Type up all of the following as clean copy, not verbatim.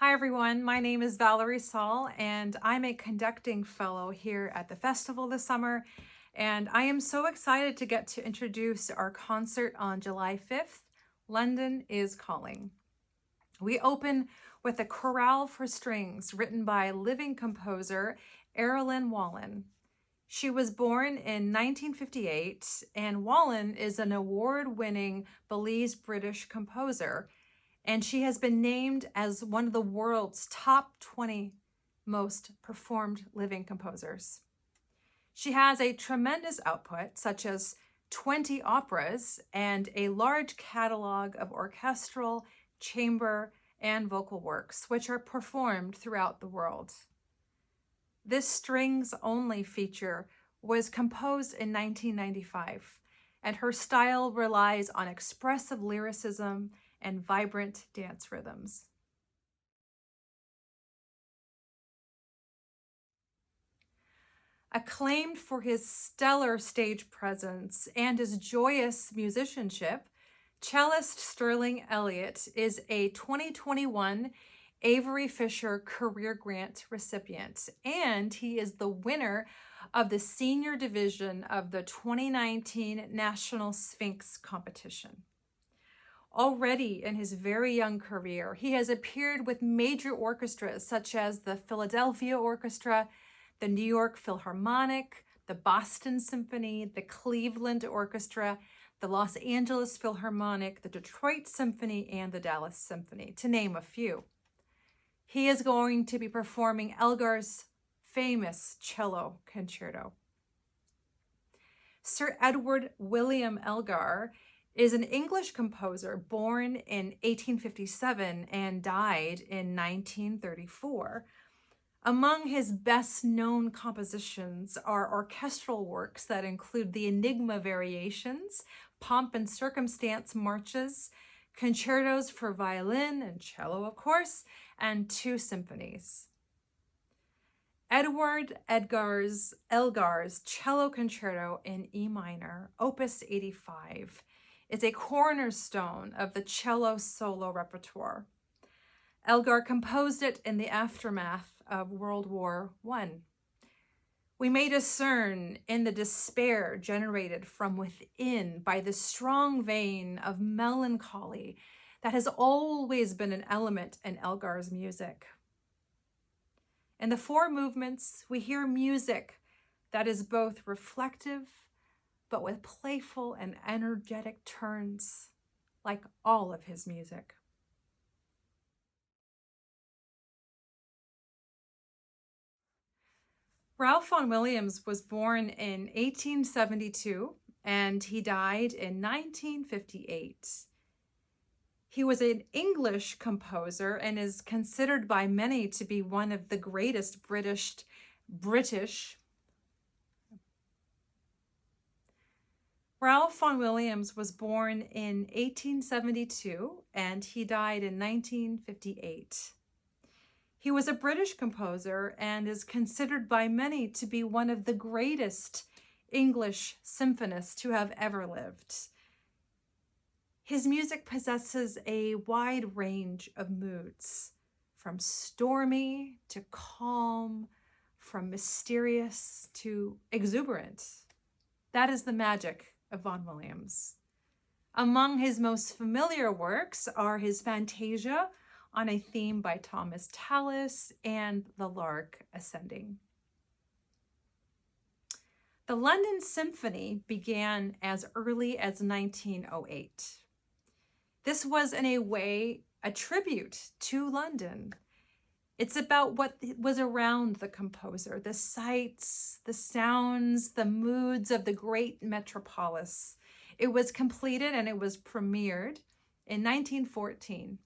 Hi everyone, my name is Valery Saul and I'm a conducting fellow here at the festival this summer, and I am so excited to get to introduce our concert on July 5th, London is Calling. We open with a chorale for strings written by living composer Errollyn Wallen. She was born in 1958, and Wallen is an award-winning Belize-British composer, and she has been named as one of the world's top 20 most performed living composers. She has a tremendous output, such as 20 operas and a large catalog of orchestral, chamber, and vocal works, which are performed throughout the world. This strings-only feature was composed in 1995, and her style relies on expressive lyricism and vibrant dance rhythms. Acclaimed for his stellar stage presence and his joyous musicianship, cellist Sterling Elliott is a 2021 Avery Fisher Career Grant recipient, and he is the winner of the senior division of the 2019 National Sphinx competition. Already in his very young career, he has appeared with major orchestras such as the Philadelphia Orchestra, the New York Philharmonic, the Boston Symphony, the Cleveland Orchestra, the Los Angeles Philharmonic, the Detroit Symphony, and the Dallas Symphony, to name a few. He is going to be performing Elgar's famous cello concerto. Sir Edward William Elgar is an English composer born in 1857 and died in 1934. Among his best-known compositions are orchestral works that include the Enigma Variations, Pomp and Circumstance Marches, concertos for violin and cello, of course, and 2 symphonies. Elgar's Cello Concerto in E minor, Opus 85, is a cornerstone of the cello solo repertoire. Elgar composed it in the aftermath of World War I. We may discern in the despair generated from within by the strong vein of melancholy that has always been an element in Elgar's music. In the 4 movements, we hear music that is both reflective but with playful and energetic turns, like all of his music. Ralph Vaughan Williams was born in 1872 and he died in 1958. He was an English composer and is considered by many to be one of the greatest British. Ralph Vaughan Williams was born in 1872 and he died in 1958. He was a British composer and is considered by many to be one of the greatest English symphonists to have ever lived. His music possesses a wide range of moods, from stormy to calm, from mysterious to exuberant. That is the magic of Vaughan Williams. Among his most familiar works are his Fantasia on a theme by Thomas Tallis and The Lark Ascending. The London Symphony began as early as 1908. This was, in a way, a tribute to London. It's about what was around the composer, the sights, the sounds, the moods of the great metropolis. It was completed and it was premiered in 1914.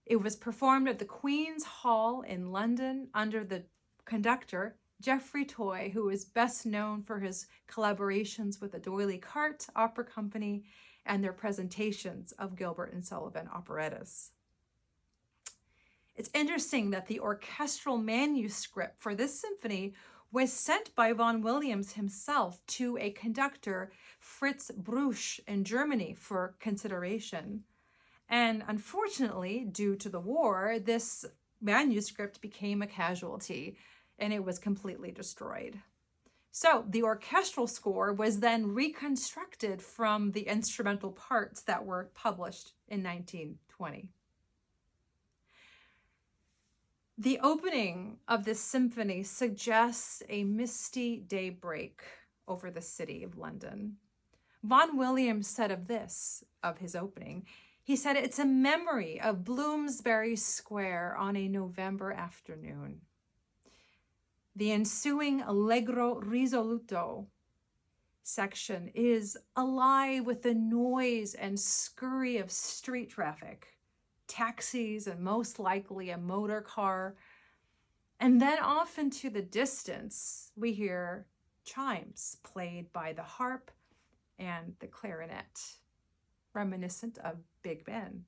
It was performed at the Queen's Hall in London under the conductor, Geoffrey Toy, who is best known for his collaborations with the D'Oyly Carte Opera Company and their presentations of Gilbert and Sullivan operettas. It's interesting that the orchestral manuscript for this symphony was sent by Vaughan Williams himself to a conductor, Fritz Breusch, in Germany for consideration. And unfortunately, due to the war, this manuscript became a casualty and it was completely destroyed. So the orchestral score was then reconstructed from the instrumental parts that were published in 1920. The opening of this symphony suggests a misty daybreak over the city of London. Vaughan Williams said of this, of his opening, he said, "It's a memory of Bloomsbury Square on a November afternoon." The ensuing Allegro risoluto section is alive with the noise and scurry of street traffic, taxis, and most likely a motor car. And then off into the distance, we hear chimes played by the harp and the clarinet, reminiscent of Big Ben.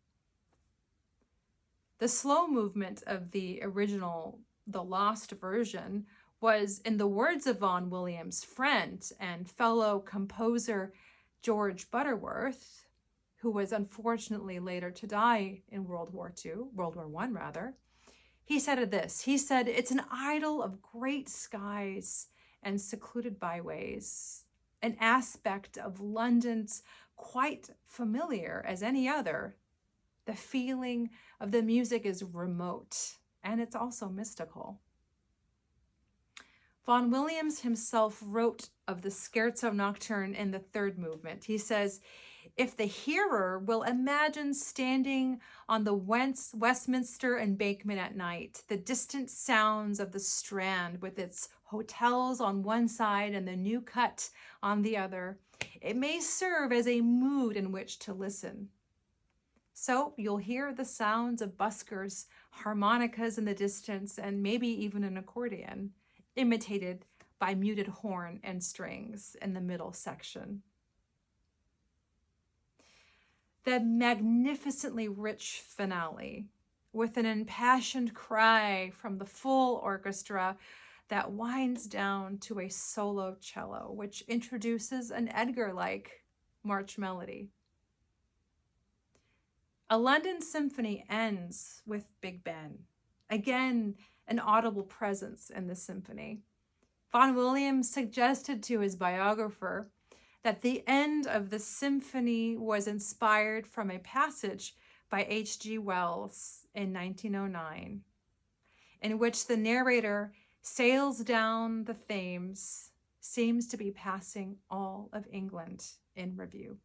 The slow movement of the original, the lost version, was, in the words of Vaughan Williams' friend and fellow composer George Butterworth, who was unfortunately later to die in World War I rather, he said of this, he said, "It's an idyll of great skies and secluded byways, an aspect of London's quite familiar as any other. The feeling of the music is remote, and it's also mystical." Vaughan Williams himself wrote of the Scherzo Nocturne in the third movement. He says, "If the hearer will imagine standing on the Westminster Embankment at night, the distant sounds of the Strand with its hotels on one side and the New Cut on the other, it may serve as a mood in which to listen. So you'll hear the sounds of buskers, harmonicas in the distance, and maybe even an accordion, imitated by muted horn and strings in the middle section." The magnificently rich finale, with an impassioned cry from the full orchestra that winds down to a solo cello, which introduces an Edgar-like march melody. A London Symphony ends with Big Ben, again an audible presence in the symphony. Vaughan Williams suggested to his biographer that the end of the symphony was inspired from a passage by H.G. Wells in 1909, in which the narrator sails down the Thames, seems to be passing all of England in review.